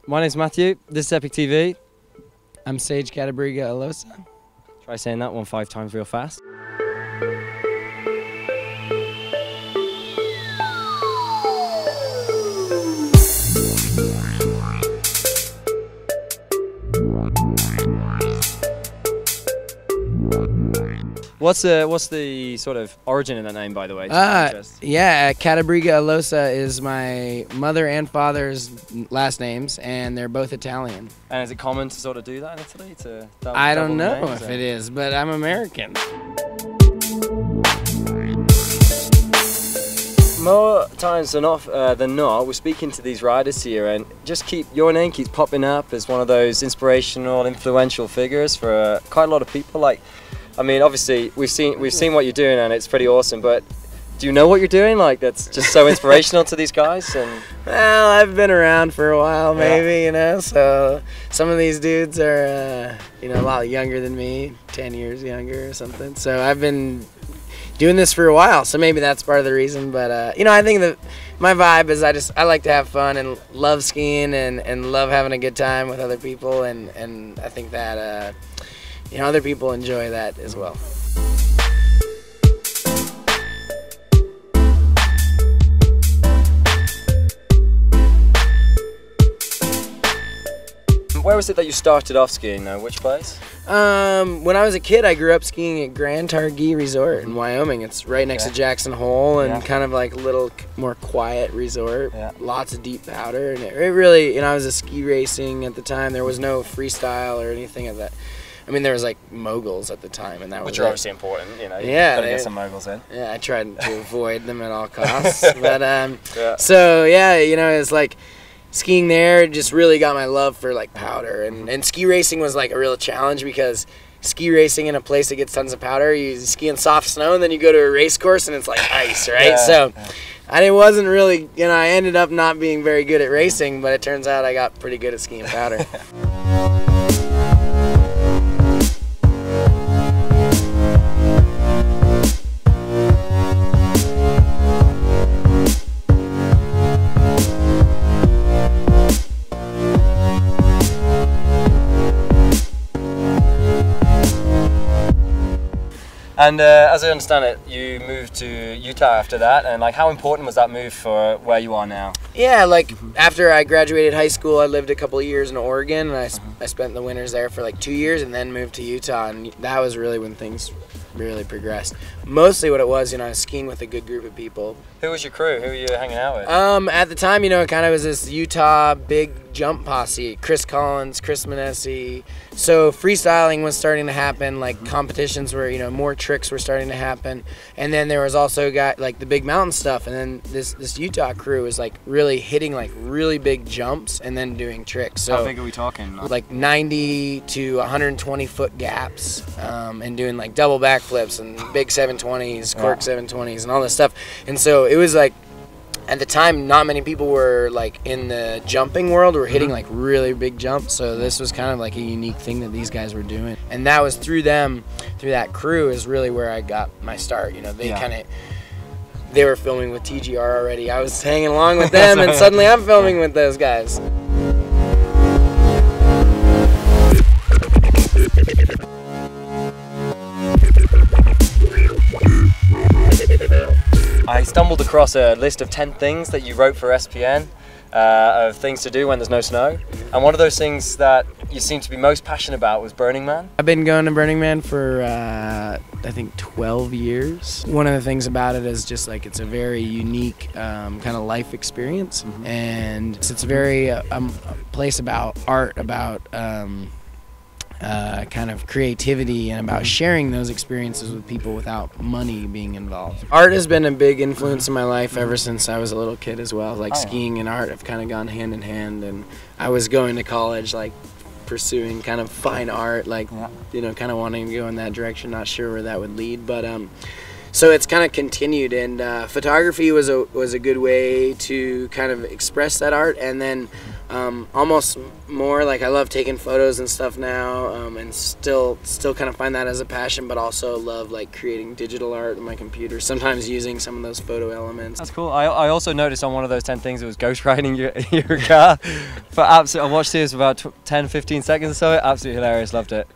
My name's Matthew. This is EpicTV. I'm Sage Cattabriga-Alosa. Try saying that 5 times real fast. What's the sort of origin of that name, by the way? Yeah, Cattabriga-Alosa is my mother and father's last names, and they're both Italian. And is it common to sort of do that in Italy? I don't know if it is, but I'm American. More times than not, we're speaking to these riders here, and your name keeps popping up as one of those inspirational, influential figures for quite a lot of people. Like, I mean, obviously we've seen what you're doing, and it's pretty awesome. But do you know what you're doing? Like, that's just so inspirational to these guys. And well, I've been around for a while, maybe, you know. So some of these dudes are, a lot younger than me, 10 years younger or something. So I've been doing this for a while, so maybe that's part of the reason. But I think that my vibe is I like to have fun and love skiing and love having a good time with other people, and I think that other people enjoy that as well. Where was it that you started off skiing though? Which place? When I was a kid, I grew up skiing at Grand Targhee Resort in Wyoming. It's right next to Jackson Hole, and kind of like a little more quiet resort. Lots of deep powder, and it really, I was a ski racing at the time. There was no freestyle or anything of that. I mean, there was like moguls at the time, and that was obviously important, gotta get some moguls in. Yeah, I tried to avoid them at all costs. But so it's like skiing there just really got my love for like powder, and ski racing was like a real challenge, because ski racing in a place that gets tons of powder, you ski in soft snow, and then you go to a race course and it's like ice, right? And it wasn't really, I ended up not being very good at racing, but it turns out I got pretty good at skiing powder. And as I understand it, you moved to Utah after that, and like, how important was that move for where you are now? Yeah, like after I graduated high school, I lived a couple of years in Oregon, and I spent the winters there for like 2 years, and then moved to Utah, and that was really when things really progressed. Mostly what it was, I was skiing with a good group of people. Who was your crew? Who were you hanging out with? At the time, it kind of was this Utah big jump posse. Chris Collins, Chris Manessi. So freestyling was starting to happen, like competitions were, more tricks were starting to happen. And then there was also like the big mountain stuff, and then this Utah crew was like really hitting like really big jumps and then doing tricks. So how big are we talking? Like 90 to 120 foot gaps, and doing like double backflips and big 720s, cork 720s, and all this stuff. And so it was like, at the time, not many people were like in the jumping world, were hitting like really big jumps. So this was kind of like a unique thing that these guys were doing. And that was through them, through that crew, is really where I got my start. They were filming with TGR already. I was hanging along with them, and suddenly I'm filming with those guys. I stumbled across a list of 10 things that you wrote for SPN, of things to do when there's no snow. And one of those things that you seem to be most passionate about was Burning Man. I've been going to Burning Man for, I think 12 years. One of the things about it is just like it's a very unique kind of life experience. And it's very a place about art, about kind of creativity, and about sharing those experiences with people without money being involved. Art has been a big influence in my life ever since I was a little kid as well. Like skiing and art have kind of gone hand in hand, and I was going to college like pursuing kind of fine art, like kind of wanting to go in that direction, not sure where that would lead, but so it's kind of continued, and photography was a good way to kind of express that art. And then almost more like I love taking photos and stuff now, and still kind of find that as a passion, but also love like creating digital art on my computer, sometimes using some of those photo elements. That's cool. I also noticed on one of those 10 things it was ghost riding your car. I watched this for about 10-15 seconds or so. Absolutely hilarious, loved it.